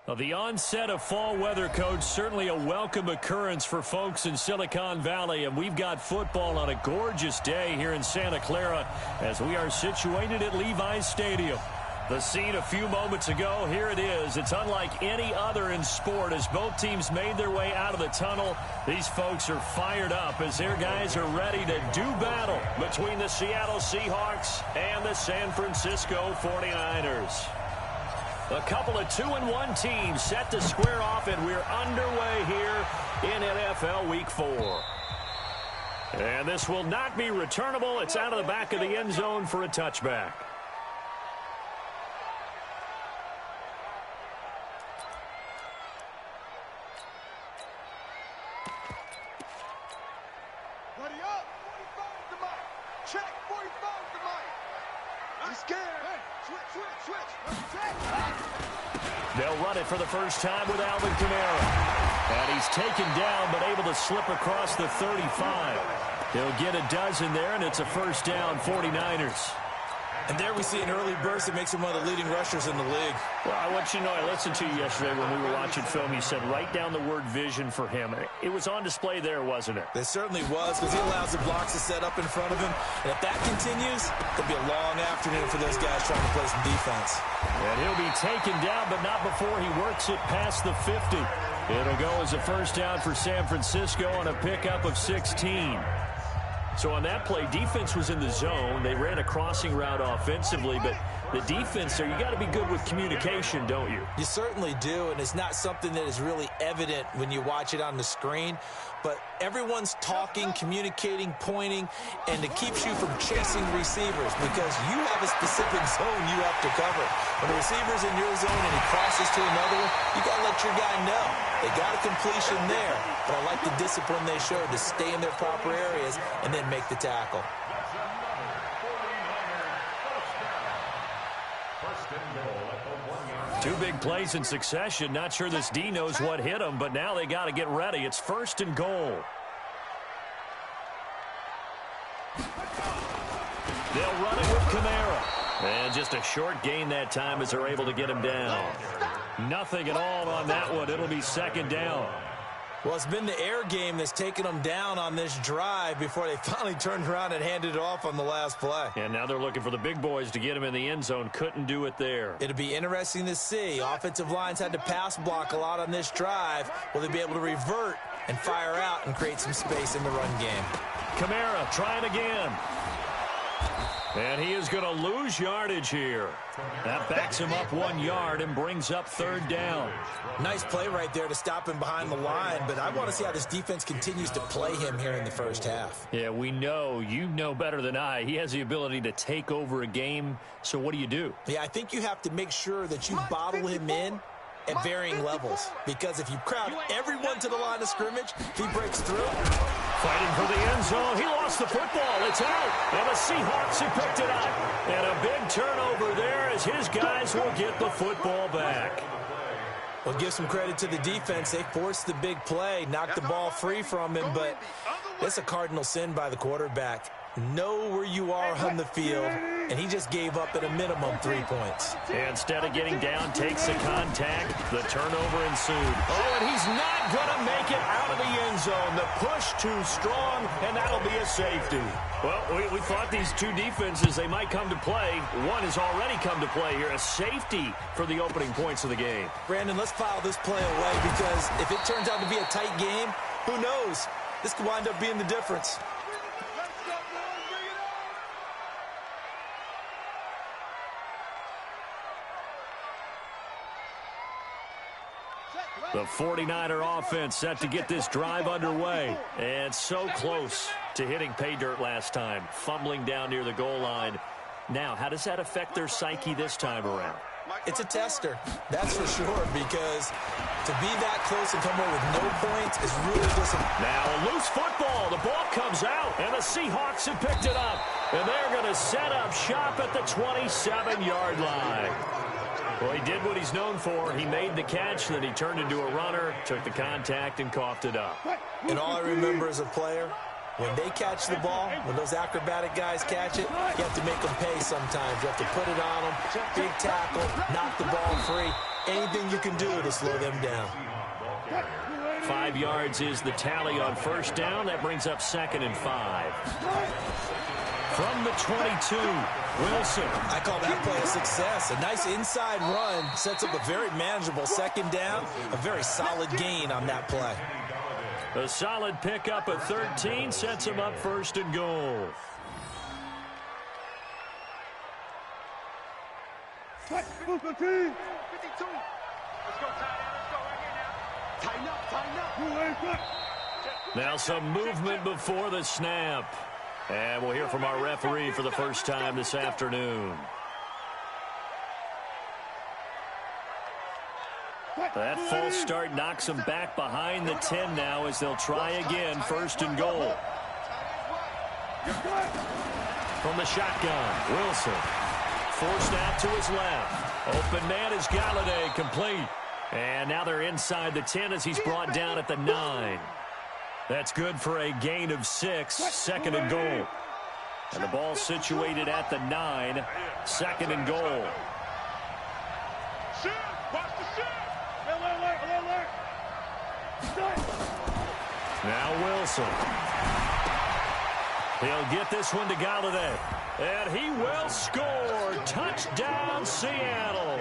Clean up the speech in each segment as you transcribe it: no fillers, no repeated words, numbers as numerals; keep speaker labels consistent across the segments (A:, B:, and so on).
A: Well, the onset of fall weather, Coach, certainly a welcome occurrence for folks in Silicon Valley, and we've got football on a gorgeous day here in Santa Clara as we are situated at Levi's Stadium. The scene a few moments ago, here it is. It's unlike any other in sport as both teams made their way out of the tunnel. These folks are fired up as their guys are ready to do battle between the Seattle Seahawks and the San Francisco 49ers. A couple of 2-1 teams set to square off, and we're underway here in NFL Week 4. And this will not be returnable. It's out of the back of the end zone for a touchback.
B: Ready up. 45 to Mike. Check. 45 to Mike. I'm scared. Hey, switch.
A: They'll run it for the first time with Alvin Kamara. And he's taken down but able to slip across the 35. He'll get a dozen there, and it's a first down, 49ers.
C: And there we see an early burst that makes him one of the leading rushers in the league.
A: Well, I want you to know, I listened to you yesterday when we were watching film. You said write down the word vision for him. It was on display there, wasn't it?
C: It certainly was, because he allows the blocks to set up in front of him. And if that continues, it'll be a long afternoon for those guys trying to play some defense.
A: And he'll be taken down, but not before he works it past the 50. It'll go as a first down for San Francisco on a pickup of 16. So on that play, defense was in the zone. They ran a crossing route offensively, but the defense there, you got to be good with communication, don't you?
C: You certainly do, and it's not something that is really evident when you watch it on the screen. But everyone's talking, communicating, pointing, and it keeps you from chasing receivers because you have a specific zone you have to cover. When the receiver's in your zone and he crosses to another one, you got to let your guy know. They got a completion there, but I like the discipline they showed to stay in their proper areas and then make the tackle.
A: Two big plays in succession. Not sure this D knows what hit him, but now they got to get ready. It's first and goal. They'll run it with Kamara. And just a short gain that time as they're able to get him down. Nothing at all on that one. It'll be second down.
C: Well, it's been the air game that's taken them down on this drive before they finally turned around and handed it off on the last play.
A: And now they're looking for the big boys to get him in the end zone. Couldn't do it there.
C: It'll be interesting to see. Offensive lines had to pass block a lot on this drive. Will they be able to revert and fire out and create some space in the run game?
A: Kamara trying again. And he is going to lose yardage here. That backs him up 1 yard and brings up third down.
C: Nice play right there to stop him behind the line, but I want to see how this defense continues to play him here in the first half.
A: Yeah, we know. You know better than I. He has the ability to take over a game, so what do?
C: Yeah, I think you have to make sure that you bottle him in at varying levels, because if you crowd everyone to the line of scrimmage, if he breaks through.
A: Fighting for the end zone. He lost the football. It's out. And the Seahawks have picked it up. And a big turnover there as his guys will get the football back.
C: Well, give some credit to the defense. They forced the big play, knocked the ball free from him, but that's a cardinal sin by the quarterback. Know where you are on the field, and he just gave up at a minimum 3 points.
A: Instead of getting down, takes the contact. The turnover ensued. Oh, and he's not going to make it out of the end zone. The push too strong, and that'll be a safety. Well, we thought these two defenses, they might come to play. One has already come to play here. A safety for the opening points of the game.
C: Brandon, let's file this play away because if it turns out to be a tight game, who knows? This could wind up being the difference.
A: The 49er offense set to get this drive underway. And so close to hitting pay dirt last time. Fumbling down near the goal line. Now, how does that affect their psyche this time around?
C: It's a tester, that's for sure, because to be that close and come away with no points is really disappointing.
A: Now a loose football. The ball comes out, and the Seahawks have picked it up. And they're going to set up shop at the 27-yard line. Well, he did what he's known for. He made the catch, then he turned into a runner, took the contact, and coughed it up.
C: And all I remember as a player, when they catch the ball, when those acrobatic guys catch it, you have to make them pay sometimes. You have to put it on them, big tackle, knock the ball free, Anything you can do to slow them down.
A: 5 yards is the tally on first down. That brings up 2nd and 5. From the 22, Wilson.
C: I call that play a success. A nice inside run sets up a very manageable 2nd down. A very solid gain on that play.
A: A solid pickup at 13 sets him up 1st and goal.
B: Let's go, 52. Let's go, tighten up.
A: Now some movement before the snap. And we'll hear from our referee for the first time this afternoon. That false start knocks them back behind the 10 now as they'll try again, 1st and goal. From the shotgun, Wilson. Forced out to his left. Open man is Galladay, complete. And now they're inside the 10 as he's brought down at the 9. That's good for a gain of 6, 2nd and goal. And the ball situated at the 9, 2nd and goal. Now Wilson. He'll get this one to Galladay. And he will score. Touchdown, Seattle.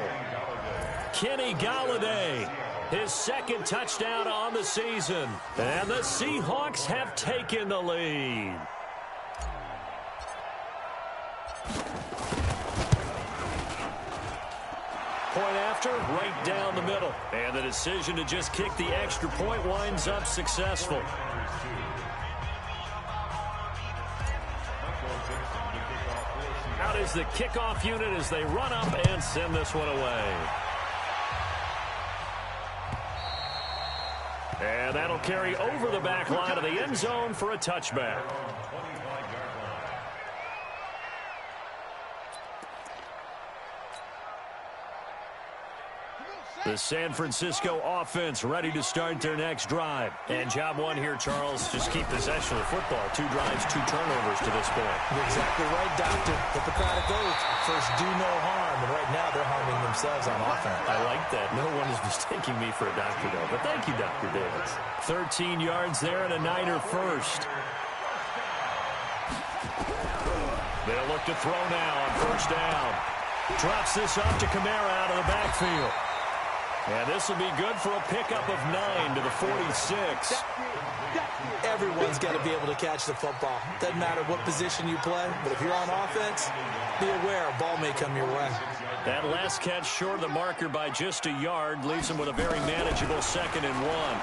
A: Kenny Galladay, his 2nd touchdown on the season. And the Seahawks have taken the lead. Point after, right down the middle. And the decision to just kick the extra point winds up successful. Out is the kickoff unit as they run up and send this one away. And that'll carry over the back line of the end zone for a touchback. The San Francisco offense ready to start their next drive. And job one here, Charles, just keep possession of the football. 2 drives, 2 turnovers to this point.
C: You're exactly right, Doctor. Hippocratic oath. First, do no harm. And right now, they're harming themselves on offense.
A: I like that. No one is mistaking me for a doctor, though. But thank you, Dr. Davis. 13 yards there and a Niner first. They'll look to throw now on first down. Drops this off to Kamara out of the backfield. And this will be good for a pickup of 9 to the 46.
C: Everyone's got to be able to catch the football. Doesn't matter what position you play, but if you're on offense, be aware a ball may come your way.
A: That last catch short of the marker by just a yard leaves him with a very manageable 2nd and 1.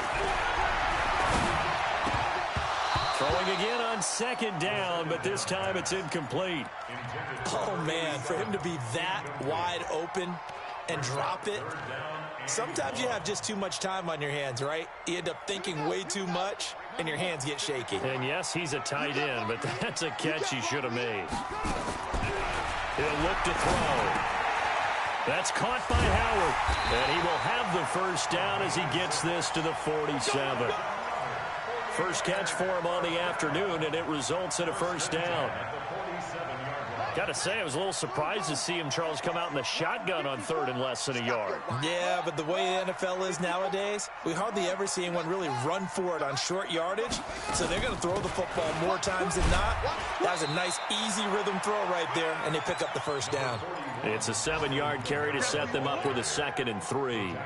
A: Throwing again on 2nd down, but this time it's incomplete.
C: Oh, man, for him to be that wide open and drop it. Sometimes you have just too much time on your hands, right? You end up thinking way too much, and your hands get shaky.
A: And yes, he's a tight end, but that's a catch he should have made. He'll look to throw. That's caught by Howard. And he will have the first down as he gets this to the 47. First catch for him on the afternoon, and it results in a first down. Got to say, I was a little surprised to see him, Charles, come out in the shotgun on 3rd and less than a yard.
C: Yeah, but the way the NFL is nowadays, we hardly ever see anyone really run for it on short yardage. So they're going to throw the football more times than not. That was a nice, easy rhythm throw right there, and they pick up the first down.
A: It's a 7-yard carry to set them up with a 2nd and 3.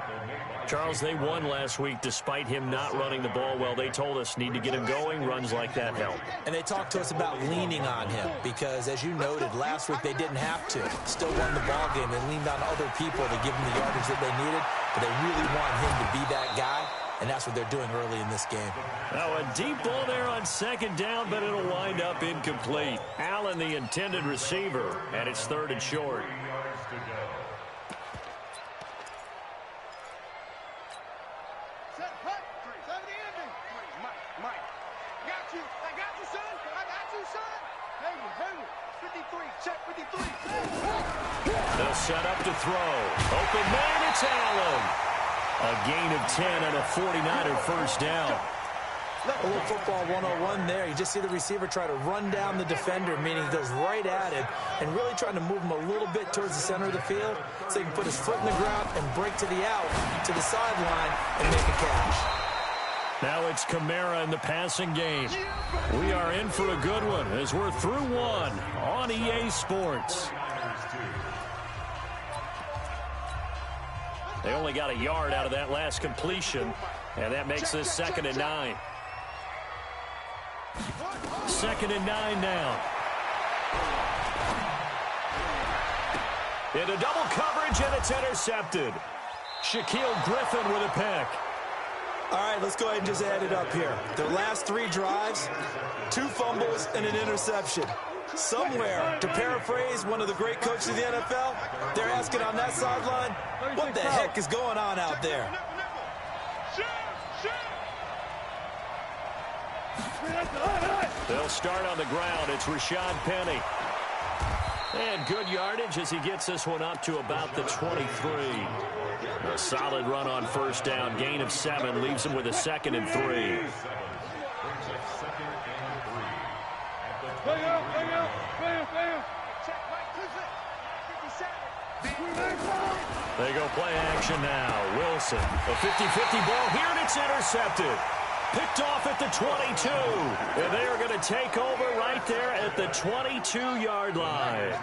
A: Charles, they won last week despite him not running the ball well. They told us need to get him going. Runs like that help.
C: And they talked to us about leaning on him because, as you noted, last week they didn't have to. Still won the ball game. They leaned on other people to give them the yardage that they needed, but they really want him to be that guy, and that's what they're doing early in this game.
A: Now a deep ball there on 2nd down, but it'll wind up incomplete. Allen, the intended receiver, and it's 3rd and short. They'll set up to throw. Open man, it's Allen. A gain of 10 and a 49er first down.
C: A little football 101 there. You just see the receiver try to run down the defender, meaning he goes right at it, and really trying to move him a little bit towards the center of the field so he can put his foot in the ground and break to the out, to the sideline, and make a catch.
A: Now it's Kamara in the passing game. We are in for a good one as we're through one on EA Sports. They only got a yard out of that last completion, and that makes this 2nd and 9. 2nd and 9 now. Into double coverage, and it's intercepted. Shaquille Griffin with a pick.
C: All right, let's go ahead and just add it up here. Their last 3 drives, 2 fumbles and an interception. Somewhere, to paraphrase one of the great coaches of the NFL, they're asking on that sideline, what the heck is going on out there?
A: They'll start on the ground. It's Rashad Penny. And good yardage as he gets this one up to about the 23. A solid run on first down. Gain of 7 leaves him with a 2nd and 3. They go play action now. Wilson, a 50-50 ball here, and it's intercepted. Picked off at the 22. And they are going to take over right there at the 22-yard line.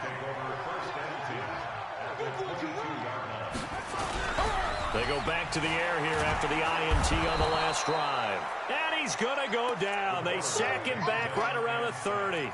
A: They go back to the air here after the INT on the last drive. And he's going to go down. They sack him back right around the 30.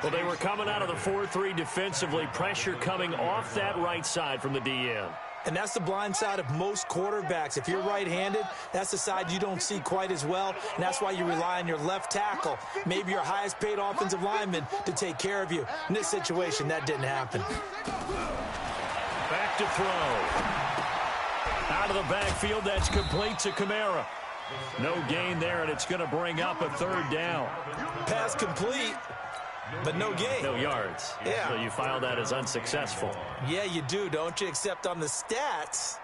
A: Well, they were coming out of the 4-3 defensively. Pressure coming off that right side from the DN.
C: And that's the blind side of most quarterbacks. If you're right-handed, that's the side you don't see quite as well, and that's why you rely on your left tackle, maybe your highest-paid offensive lineman, to take care of you. In this situation, that didn't happen.
A: Back to throw. Out of the backfield, that's complete to Kamara. No gain there, and it's going to bring up a 3rd down.
C: Pass complete, but no gain.
A: No yards.
C: Yeah.
A: So you file that as unsuccessful.
C: Yeah, you do, don't you? Except on the stats,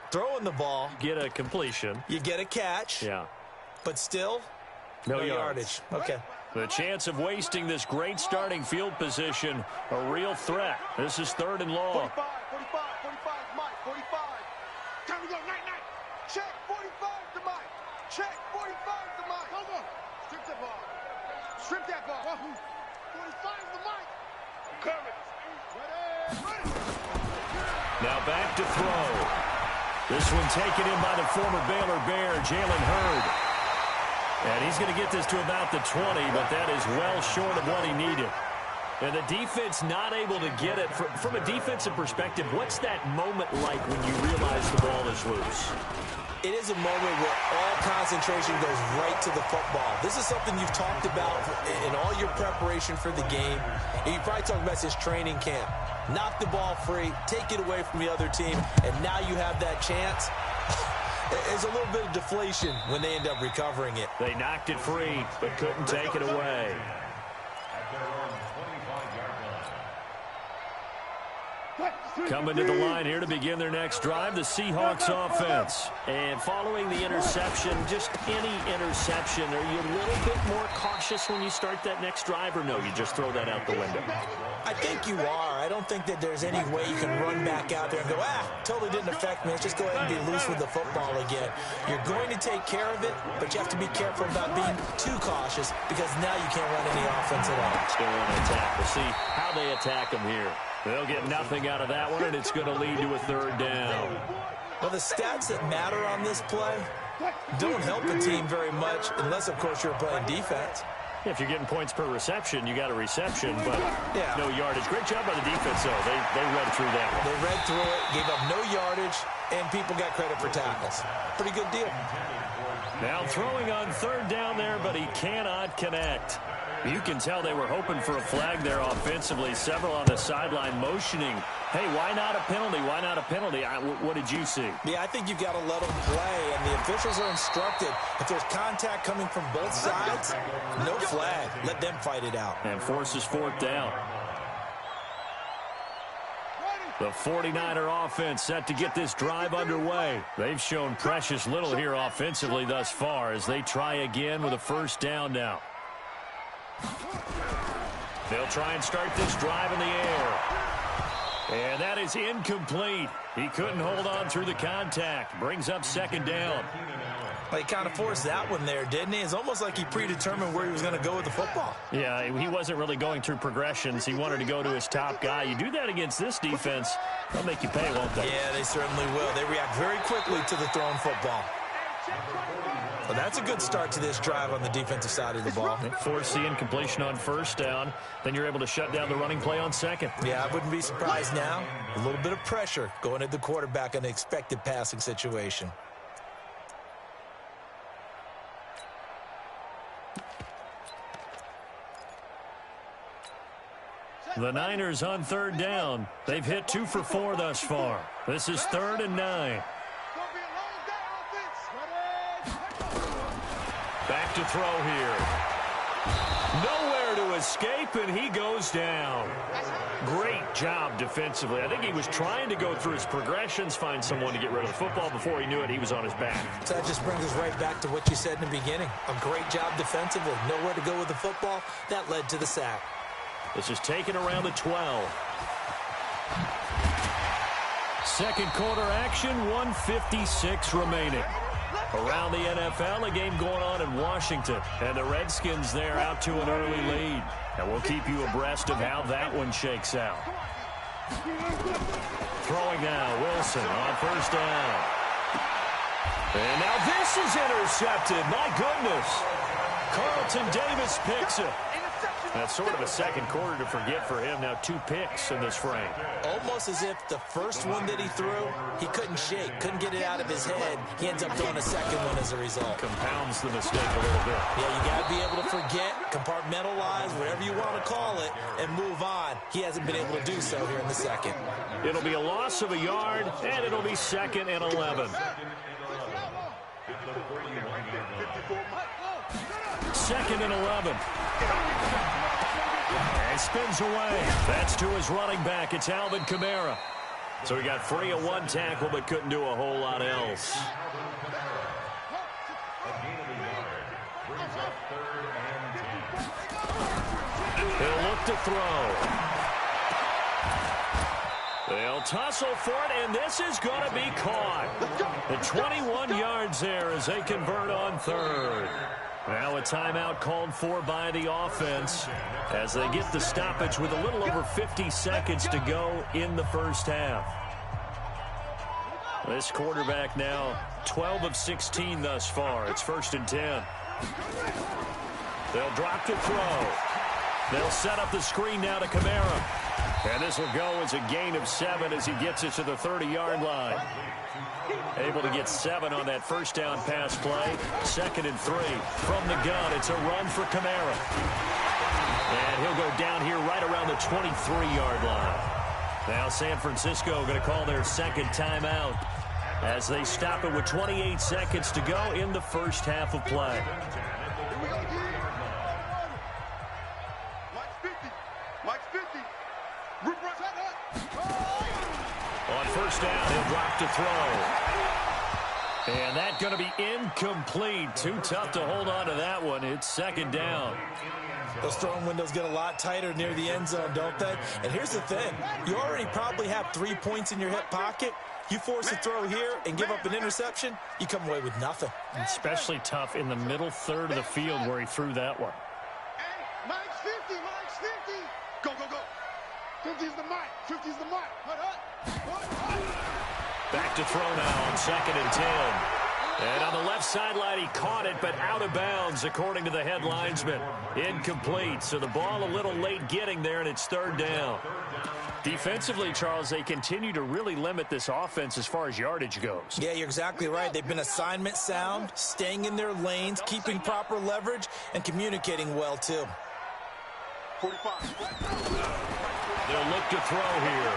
C: throwing the ball.
A: Get a completion.
C: You get a catch.
A: Yeah.
C: But still,
A: no
C: yardage. Okay.
A: The chance of wasting this great starting field position, a real threat. This is 3rd and long.
B: 45, Mike, 45. Time to go, night. Check, 45 to Mike. Check, 45 to Mike. Hold on. Strip that ball. Strip that ball. 45 to Mike. Courage. Ready.
A: Now back to throw. This one taken in by the former Baylor Bear, Jalen Hurd. And he's going to get this to about the 20, but that is well short of what he needed. And the defense not able to get it. From a defensive perspective, what's that moment like when you realize the ball is loose?
C: It is a moment where all concentration goes right to the football. This is something you've talked about in all your preparation for the game. And you probably talked about since training camp. Knock the ball free, take it away from the other team, and now you have that chance. There's a little bit of deflation when they end up recovering it.
A: They knocked it free, but couldn't take it away. Coming to the line here to begin their next drive, the Seahawks offense. And following the interception, just any interception, are you a little bit more cautious when you start that next drive, or no, you just throw that out the window?
C: I think you are. I don't think that there's any way you can run back out there and go, totally didn't affect me. Let's just go ahead and be loose with the football again. You're going to take care of it, but you have to be careful about being too cautious because now you can't run any offense at all.
A: Let's go on and attack. We'll see how they attack them here. They'll get nothing out of that one, and it's going to lead to a 3rd down.
C: Well, the stats that matter on this play don't help a team very much unless, of course, you're playing defense.
A: If you're getting points per reception, you got a reception, but no yardage. Great job by the defense, though. They read through that one.
C: They read through it, gave up no yardage, and people got credit for tackles. Pretty good deal.
A: Now throwing on 3rd down there, but he cannot connect. You can tell they were hoping for a flag there offensively. Several on the sideline motioning, hey, why not a penalty? Why not a penalty? What did you see?
C: Yeah, I think you've got to let them play, and the officials are instructed. If there's contact coming from both sides, no flag. Let them fight it out.
A: And forces 4th down. The 49er offense set to get this drive underway. They've shown precious little here offensively thus far as they try again with a first down now. They'll try and start this drive in the air. And that is incomplete. He couldn't hold on through the contact. Brings up second down.
C: Well, he kind of forced that one there, didn't he? It's almost like he predetermined where he was going to go with the football.
A: Yeah, he wasn't really going through progressions. He wanted to go to his top guy. You do that against this defense, they'll make you pay, won't they?
C: Yeah, they certainly will. They react very quickly to the thrown football. Well, that's a good start to this drive on the defensive side of the ball.
A: Force the incompletion on first down. Then you're able to shut down the running play on second.
C: Yeah, I wouldn't be surprised now. A little bit of pressure going at the quarterback in an expected passing situation.
A: The Niners on third down. They've hit 2 for 4 thus far. This is 3rd and 9. Back to throw here. Nowhere to escape, and he goes down. Great job defensively. I think he was trying to go through his progressions, find someone to get rid of the football. Before he knew it, he was on his back.
C: So that just brings us right back to what you said in the beginning. A great job defensively. Nowhere to go with the football. That led to the sack.
A: This is taken around the 12. Second quarter action, 1:56 remaining. Around the NFL, a game going on in Washington. And the Redskins there out to an early lead. And we'll keep you abreast of how that one shakes out. Throwing now, Wilson on first down. And now this is intercepted. My goodness. Carlton Davis picks it. That's sort of a second quarter to forget for him. Now 2 picks in this frame.
C: Almost as if the first one that he threw, he couldn't shake, couldn't get it out of his head. He ends up throwing a second one as a result.
A: Compounds the mistake a little bit.
C: Yeah, you got to be able to forget, compartmentalize, whatever you want to call it, and move on. He hasn't been able to do so here in the second.
A: It'll be a loss of a yard, and it'll be 2nd and 11. 2nd and 11. And spins away. That's to his running back. It's Alvin Kamara. So he got free of 1 tackle, but couldn't do a whole lot else. He'll look to throw. They'll tussle for it, and this is going to be caught. The 21 yards there as they convert on 3rd. Now a timeout called for by the offense as they get the stoppage with a little over 50 seconds to go in the first half. This quarterback now 12 of 16 thus far. It's 1st and 10. They'll drop to throw. They'll set up the screen now to Kamara. And this will go as a gain of 7 as he gets it to the 30-yard line. Able to get 7 on that first down pass play. 2nd and 3 from the gun. It's a run for Kamara. And he'll go down here right around the 23-yard line. Now San Francisco going to call their second timeout as they stop it with 28 seconds to go in the first half of play. On first down, he'll drop to throw. And that's going to be incomplete. Too tough to hold on to that one. It's 2nd down.
C: Those throwing windows get a lot tighter near the end zone, don't they? And here's the thing. You already probably have 3 points in your hip pocket. You force a throw here and give up an interception, you come away with nothing.
A: Especially tough in the middle third of the field where he threw that one.
B: Hey, Mike's 50, Mike's 50. Go, go, go. 50's the Mike, 50's the Mike.
A: Back to throw now on 2nd and 10. And on the left sideline, he caught it, but out of bounds, according to the head linesman. Incomplete, so the ball a little late getting there, and it's 3rd down. Defensively, Charles, they continue to really limit this offense as far as yardage goes.
C: Yeah, you're exactly right. They've been assignment sound, staying in their lanes, keeping proper leverage, and communicating well, too.
B: 45.
A: They'll look to throw here.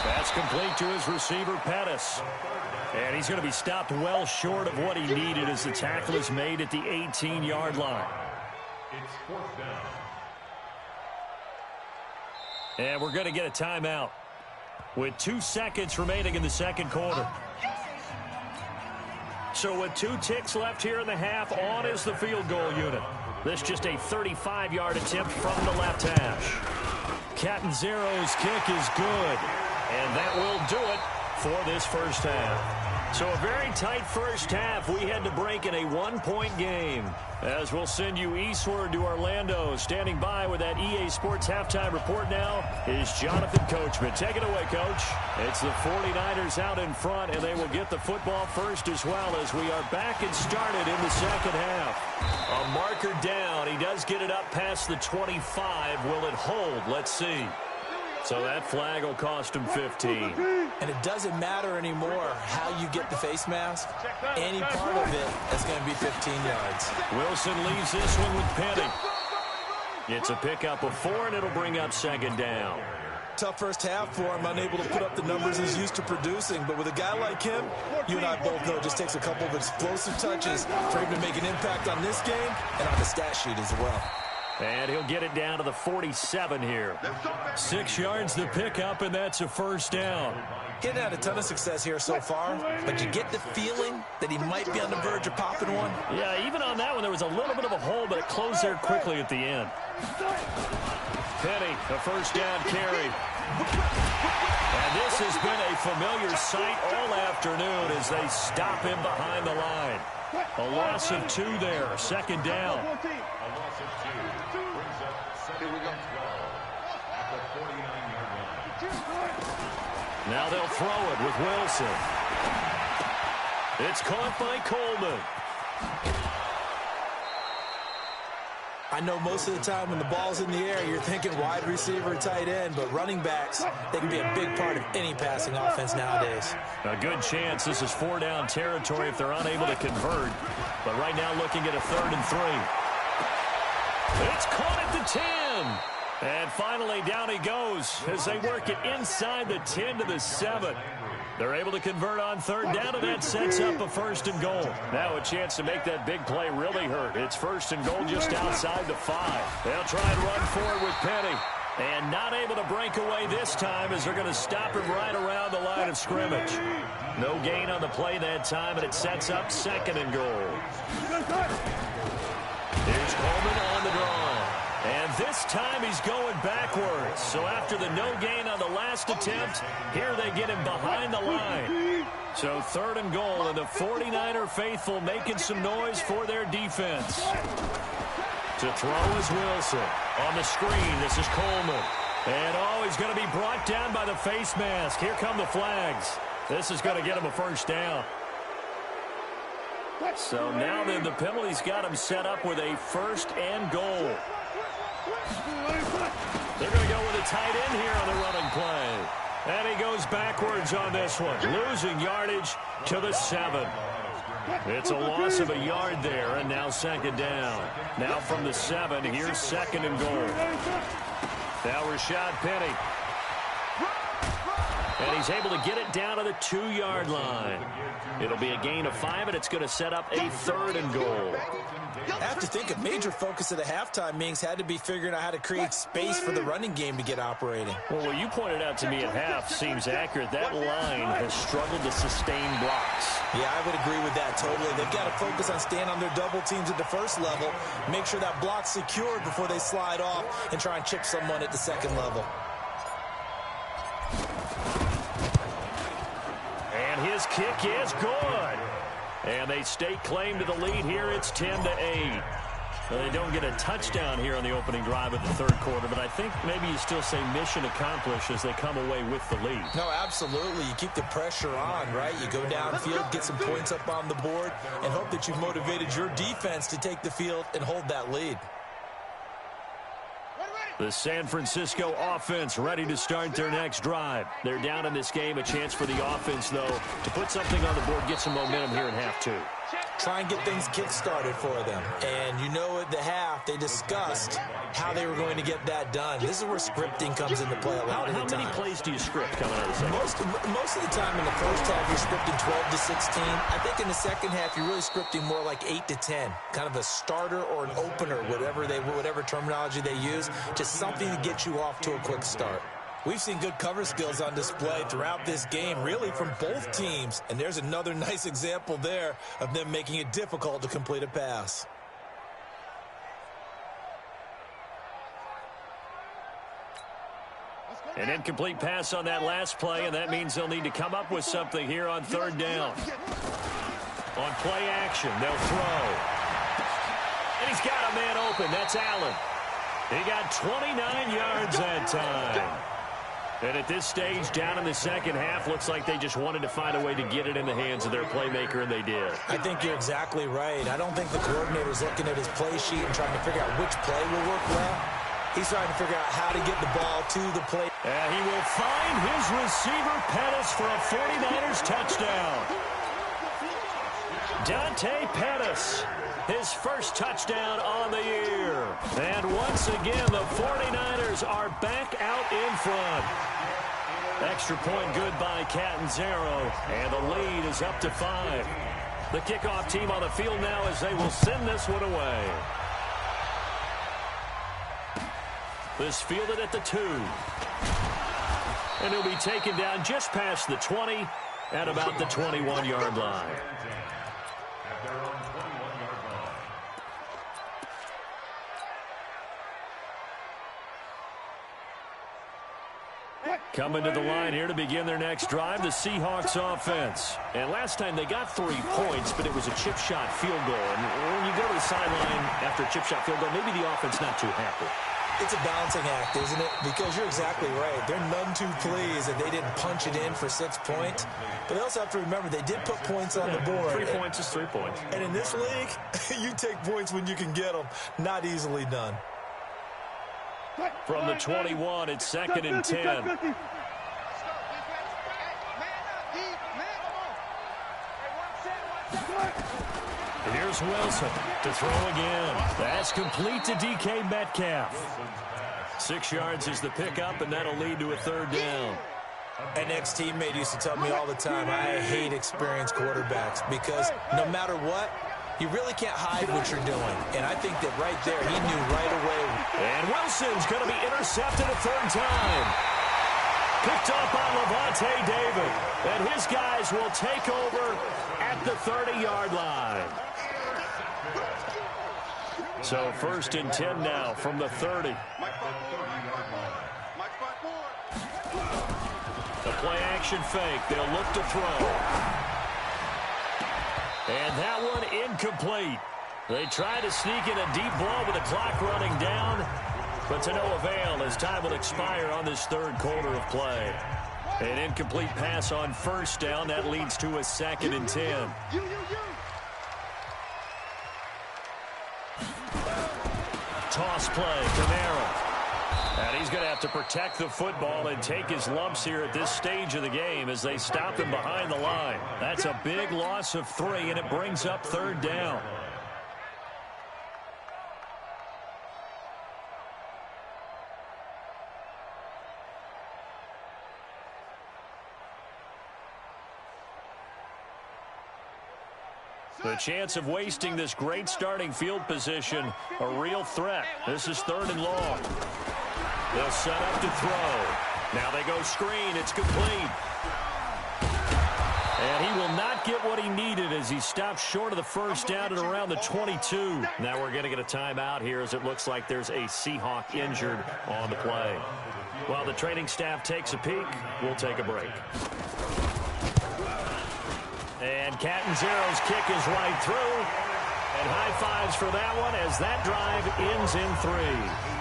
A: Pass complete to his receiver, Pettis. And he's going to be stopped well short of what he needed as the tackle is made at the 18-yard line.
D: It's 4th down.
A: And we're going to get a timeout with 2 seconds remaining in the second quarter. So with 2 ticks left here in the half, on is the field goal unit. This just a 35-yard attempt from the left hash. Catanzaro's kick is good, and that will do it for this first half. So a very tight first half. We had to break in a 1-point game. As we'll send you eastward to Orlando. Standing by with that EA Sports halftime report now is Jonathan Coachman. Take it away, Coach. It's the 49ers out in front, and they will get the football first as well as we are back and started in the second half. A marker down. He does get it up past the 25. Will it hold? Let's see. So that flag will cost him 15.
C: And it doesn't matter anymore how you get the face mask. Any part of it is going to be 15 yards.
A: Wilson leaves this one with Penny. It's a pickup of 4, and it'll bring up second down.
C: Tough first half for him, unable to put up the numbers he's used to producing. But with a guy like him, you and I both know it just takes a couple of explosive touches for him to make an impact on this game and on the stat sheet as well.
A: And he'll get it down to the 47 here. 6 yards the pickup, and that's a first down.
C: Getting had a ton of success here so far, but you get the feeling that he might be on the verge of popping one.
A: Yeah, even on that one, there was a little bit of a hole, but it closed there quickly at the end. Penny, a first down carry. And this has been a familiar sight all afternoon as they stop him behind the line. A loss of 2 there, second down. Now they'll throw it with Wilson. It's caught by Coleman.
C: I know most of the time when the ball's in the air, you're thinking wide receiver, tight end, but running backs, they can be a big part of any passing offense nowadays.
A: A good chance this is 4-down territory if they're unable to convert. But right now looking at a 3rd and 3. It's caught at the 10. And finally down he goes as they work it inside the 10 to the 7. They're able to convert on 3rd down, and that sets up a 1st and goal. Now a chance to make that big play really hurt. It's 1st and goal just outside the 5. They'll try and run forward with Penny. And not able to break away this time as they're going to stop him right around the line of scrimmage. No gain on the play that time, and it sets up 2nd and goal. Here's Coleman on the draw. And this time he's going backwards. So after the no gain on the last attempt, here they get him behind the line. So 3rd and goal, and the 49er faithful making some noise for their defense. To throw is Wilson. On the screen, this is Coleman. And he's going to be brought down by the face mask. Here come the flags. This is going to get him a 1st down. So now then the penalty's got him set up with a 1st and goal. They're going to go with a tight end here on the running play. And he goes backwards on this one, losing yardage to the 7. It's a loss of a yard there, and now 2nd down. Now from the 7, here's 2nd and goal. Now Rashad Penny. And he's able to get it down to the 2-yard line. It'll be a gain of 5, and it's going to set up a 3rd and goal.
C: I have to think a major focus of the halftime meetings had to be figuring out how to create space for the running game to get operating.
A: Well, what you pointed out to me at half seems accurate. That line has struggled to sustain blocks.
C: Yeah, I would agree with that totally. They've got to focus on staying on their double teams at the 1st level, make sure that block's secured before they slide off and try and chip someone at the 2nd level.
A: And his kick is good. And they stake claim to the lead here. It's 10-8. Well, they don't get a touchdown here on the opening drive of the 3rd quarter, but I think maybe you still say mission accomplished as they come away with the lead.
C: No, absolutely. You keep the pressure on, right? You go downfield, get some points up on the board, and hope that you've motivated your defense to take the field and hold that lead.
A: The San Francisco offense ready to start their next drive. They're down in this game. A chance for the offense, though, to put something on the board, get some momentum here in half 2.
C: try and get things kick-started for them. And you know at the half, they discussed how they were going to get that done. This is where scripting comes into play a lot of the time.
A: How many plays do you script coming out of the second?
C: Most of the time in the first half, you're scripting 12 to 16. I think in the second half, you're really scripting more like 8 to 10. Kind of a starter or an opener, whatever terminology they use. Just something to get you off to a quick start. We've seen good cover skills on display throughout this game, really from both teams. And there's another nice example there of them making it difficult to complete a pass.
A: An incomplete pass on that last play, and that means they'll need to come up with something here on third down. On play action, they'll throw. And he's got a man open. That's Allen. He got 29 yards that time. And at this stage, down in the second half, looks like they just wanted to find a way to get it in the hands of their playmaker, and they did.
C: I think you're exactly right. I don't think the coordinator's looking at his play sheet and trying to figure out which play will work well. He's trying to figure out how to get the ball to the play.
A: And he will find his receiver, Pettis, for a 49ers touchdown. Dante Pettis, his first touchdown on the year. And once again, the 49ers are back out in front. Extra point good by Catanzaro, and the lead is up to 5. The kickoff team on the field now as they will send this one away. This fielded at the 2. And he'll be taken down just past the 20 at about the 21-yard line. Coming to the line here to begin their next drive, the Seahawks offense. And last time they got 3 points, but it was a chip shot field goal. And when you go to the sideline after a chip shot field goal, maybe the offense not too happy.
C: It's a balancing act, isn't it? Because you're exactly right. They're none too pleased that they didn't punch it in for 6 points. But they also have to remember they did put points on the board.
A: 3 points is 3 points.
C: And in this league, you take points when you can get them. Not easily done.
A: From the 21, it's 2nd and 10. Here's Wilson to throw again. That's complete to DK Metcalf. 6 yards is the pickup, and that'll lead to a 3rd down.
C: An ex-teammate used to tell me all the time, I hate experienced quarterbacks because no matter what, you really can't hide what you're doing. And I think that right there, he knew right away.
A: And Wilson's going to be intercepted a 3rd time. Picked up by Levante David. And his guys will take over at the 30-yard line. So 1st and 10 now from the 30. The play-action fake. They'll look to throw. And that one incomplete. They try to sneak in a deep ball with the clock running down, but to no avail as time will expire on this 3rd quarter of play. An incomplete pass on 1st down. That leads to a 2nd and 10. Toss play, Camara. And he's going to have to protect the football and take his lumps here at this stage of the game as they stop him behind the line. That's a big loss of 3, and it brings up 3rd down. The chance of wasting this great starting field position, a real threat. This is 3rd and long. They'll set up to throw. Now they go screen. It's complete. And he will not get what he needed as he stops short of the 1st down at around the 22. Now we're going to get a timeout here as it looks like there's a Seahawk injured on the play. While the training staff takes a peek, we'll take a break. And Catanzaro's kick is right through. And high fives for that one as that drive ends in 3.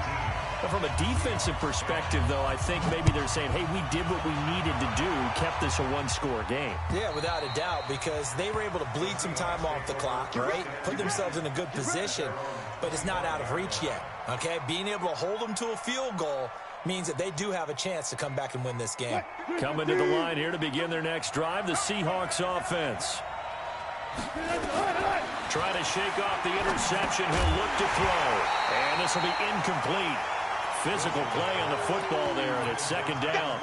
A: But from a defensive perspective, though, I think maybe they're saying, hey, we did what we needed to do, kept this a 1-score game.
C: Yeah, without a doubt, because they were able to bleed some time off the clock, right? Put themselves in a good position, but it's not out of reach yet, okay? Being able to hold them to a field goal means that they do have a chance to come back and win this game.
A: Coming to the line here to begin their next drive, the Seahawks offense. Trying to shake off the interception. He'll look to throw. And this will be incomplete. Physical play on the football there, and it's second down.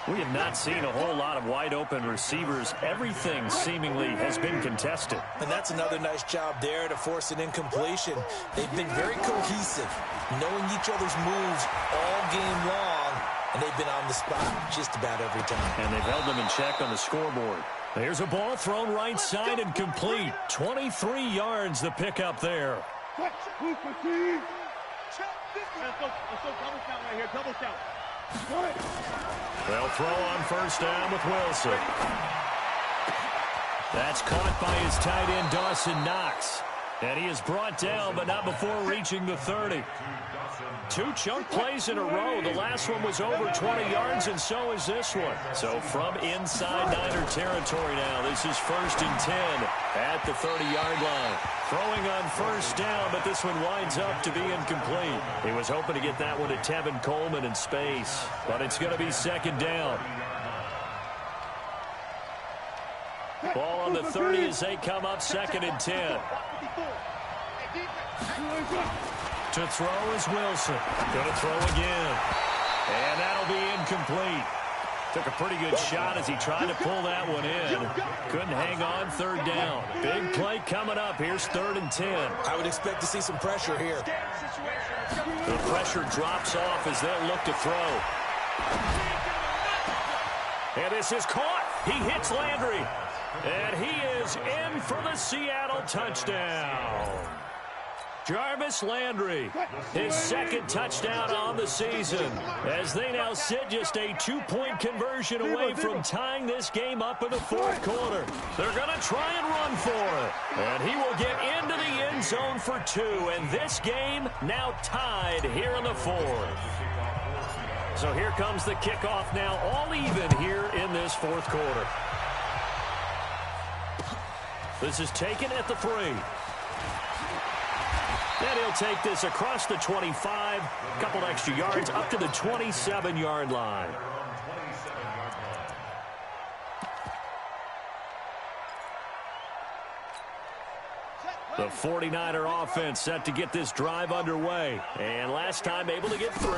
A: We have not seen a whole lot of wide-open receivers. Everything seemingly has been contested.
C: And that's another nice job there to force an incompletion. They've been very cohesive, knowing each other's moves all game long, and they've been on the spot just about every time.
A: And they've held them in check on the scoreboard. There's a ball thrown right side and complete. 23 yards the pickup there.
B: Let's go double count right here, double count.
A: They'll throw on first down with Wilson. That's caught by his tight end, Dawson Knox. And he is brought down, but not before reaching the 30. 2 chunk plays in a row. The last one was over 20 yards, and so is this one. So from inside Niner territory now, this is 1st and 10 at the 30-yard line. Throwing on first down, but this one winds up to be incomplete. He was hoping to get that one to Tevin Coleman in space, but it's going to be second down. Ball on the 30 as they come up 2nd and 10. To throw is Wilson. Going to throw again. And that'll be incomplete. Took a pretty good shot as he tried to pull that one in. Couldn't hang on, 3rd down. Big play coming up. Here's 3rd and 10.
C: I would expect to see some pressure here.
A: The pressure drops off as they'll look to throw. And this is caught. He hits Landry. And he is in for the Seattle touchdown. Jarvis Landry, his 2nd touchdown on the season, as they now sit just a 2-point conversion away from tying this game up in the 4th quarter. They're going to try and run for it, and he will get into the end zone for 2, and this game now tied here in the 4th. So here comes the kickoff now, all even here in this 4th quarter. This is taken at the 3. And he'll take this across the 25, a couple extra yards, up to the 27-yard line. The 49er offense set to get this drive underway. And last time able to get 3.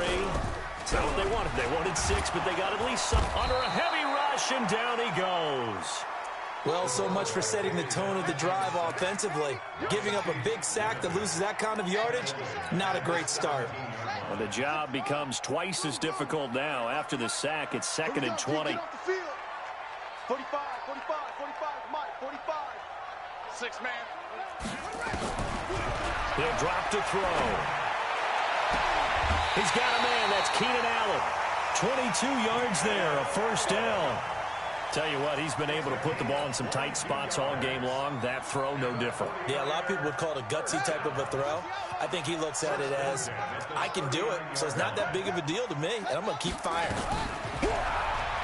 A: It's not what they wanted. They wanted 6, but they got at least some under a heavy rush, and down he goes.
C: Well, so much for setting the tone of the drive offensively. Giving up a big sack that loses that kind of yardage, not a great start.
A: Well, the job becomes twice as difficult now. After the sack, it's 2nd and 20.
B: 45, 45, 45, Mike, 45. 6 man.
A: He'll drop to throw. He's got a man. That's Keenan Allen. 22 yards there, a 1st down. Tell you what, he's been able to put the ball in some tight spots all game long. That throw, no different.
C: Yeah, a lot of people would call it a gutsy type of a throw. I think he looks at it as, I can do it, so it's not that big of a deal to me, and I'm going to keep firing.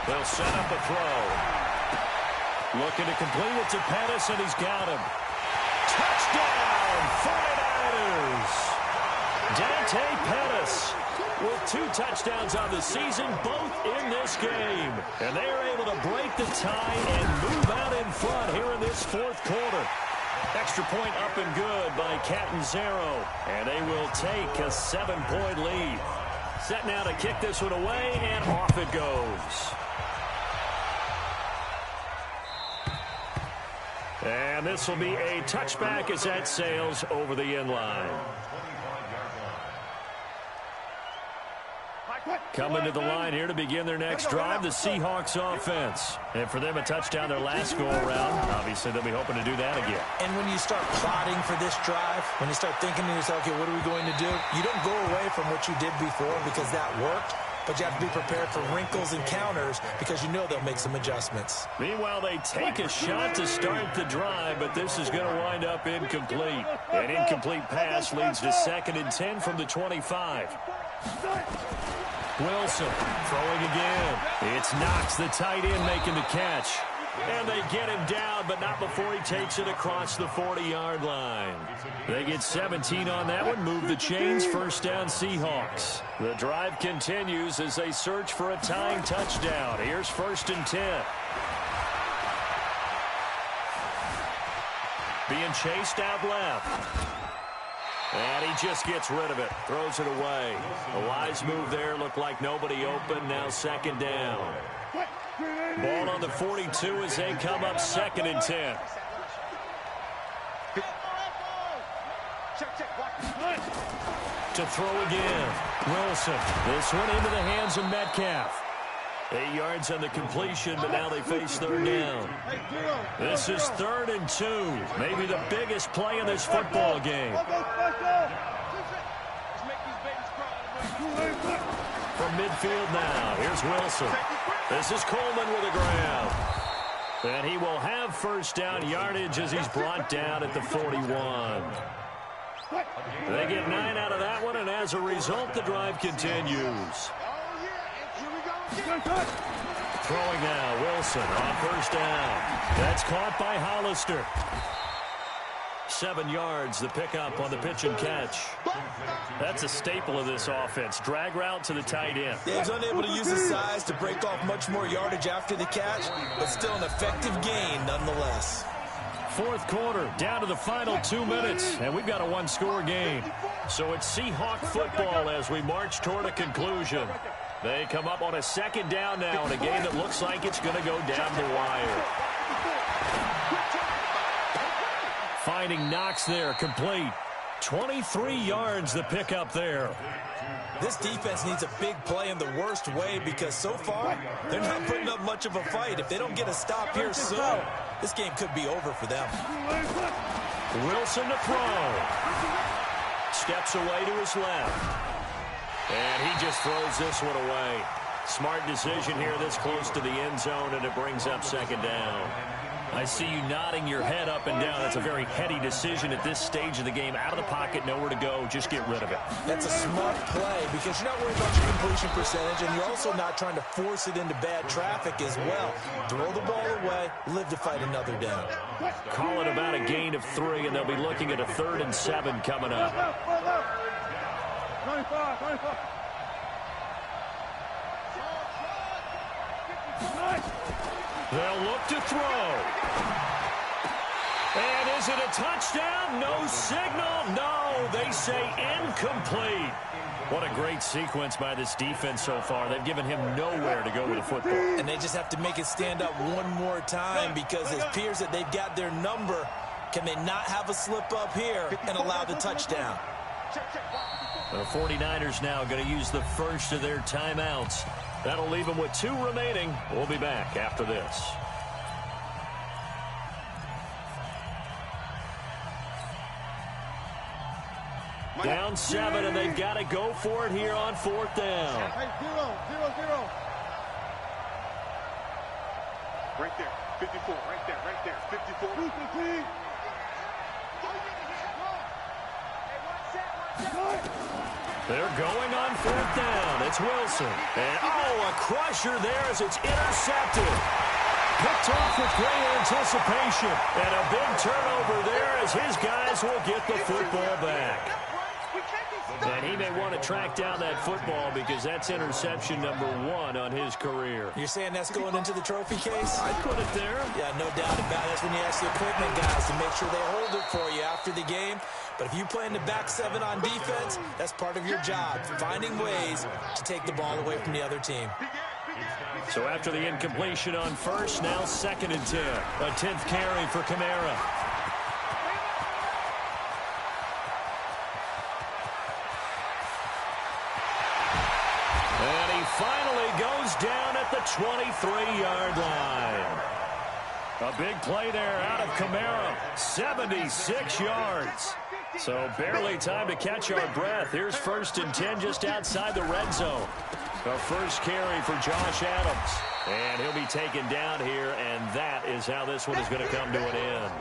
A: They'll set up a throw. Looking to complete it to Pettis, and he's got him. Touchdown, 49ers! Dante Pettis with 2 touchdowns on the season, both in this game. And they are able to break the tie and move out in front here in this 4th quarter. Extra point up and good by Catanzaro. And they will take a 7-point lead. Set now to kick this one away, and off it goes. And this will be a touchback as that sails over the end line. Coming to the line here to begin their next drive, the Seahawks offense. And for them, a touchdown their last go-around. Obviously, they'll be hoping to do that again.
C: And when you start plotting for this drive, when you start thinking to yourself, okay, what are we going to do? You don't go away from what you did before because that worked. But you have to be prepared for wrinkles and counters because you know they'll make some adjustments.
A: Meanwhile, they take a shot to start the drive, but this is going to wind up incomplete. An incomplete pass leads to 2nd and 10 from the 25. Wilson throwing again. It's Knox, the tight end, making the catch. And they get him down, but not before he takes it across the 40-yard line. They get 17 on that one, move the chains, 1st down Seahawks. The drive continues as they search for a tying touchdown. Here's 1st and 10. being chased out left. And he just gets rid of it, throws it away. A wise move there, looked like nobody open, now second down. Ball on the 42 as they come up 2nd and 10. To throw again, Wilson. This one into the hands of Metcalf. 8 yards on the completion, but now they face 3rd down. This is 3rd and 2. Maybe the biggest play in this football game. From midfield now, here's Wilson. This is Coleman with the ground. And he will have 1st down yardage as he's brought down at the 41. They get 9 out of that one, and as a result, the drive continues. Throwing now, Wilson on 1st down. That's caught by Hollister. 7 yards, the pickup on the pitch and catch. That's a staple of this offense. Drag route to the tight end.
C: He was unable to use his size to break off much more yardage after the catch, but still an effective gain nonetheless.
A: 4th quarter, down to the final 2 minutes, and we've got a 1-score game. So it's Seahawk football as we march toward a conclusion. They come up on a 2nd down now in a game that looks like it's going to go down the wire. Finding Knox there, complete. 23 yards the pickup there.
C: This defense needs a big play in the worst way because so far they're not putting up much of a fight. If they don't get a stop here soon, this game could be over for them.
A: Wilson to throw. Steps away to his left. And he just throws this one away. Smart decision here this close to the end zone, and it brings up 2nd down. I see you nodding your head up and down. That's a very heady decision at this stage of the game. Out of the pocket, nowhere to go. Just get rid of it.
C: That's a smart play because you're not worried about your completion percentage, and you're also not trying to force it into bad traffic as well. Throw the ball away, live to fight another down.
A: Call it about a gain of 3, and they'll be looking at a 3rd and 7 coming up.
B: 25.
A: They'll look to throw. And is it a touchdown? No signal. No, they say incomplete. What a great sequence by this defense so far. They've given him nowhere to go with the football.
C: And they just have to make it stand up one more time because it appears that they've got their number. Can they not have a slip up here and allow the touchdown?
A: The 49ers now going to use the first of their timeouts. That'll leave them with 2 remaining. We'll be back after this. Down 7, and they've got to go for it here on 4th down.
B: Hey, 0. Right there, 54, right there, 54.
A: They're going on 4th down. It's Wilson. And, a crusher there as it's intercepted. Picked off with great anticipation. And a big turnover there as his guys will get the football back. And he may want to track down that football because that's interception number 1 on his career.
C: You're saying that's going into the trophy case?
A: I'd put it there.
C: Yeah, no doubt about it. That's when you ask the equipment guys to make sure they hold it for you after the game. But if you play in the back 7 on defense, that's part of your job, finding ways to take the ball away from the other team.
A: So after the incompletion on 1st, now 2nd and 10. A 10th carry for Kamara. And he finally goes down at the 23-yard line. A big play there out of Kamara. 76 yards. So barely time to catch our breath. Here's 1st and 10 just outside the red zone. The first carry for Josh Adams. And he'll be taken down here, and that is how this one is going to come to an end.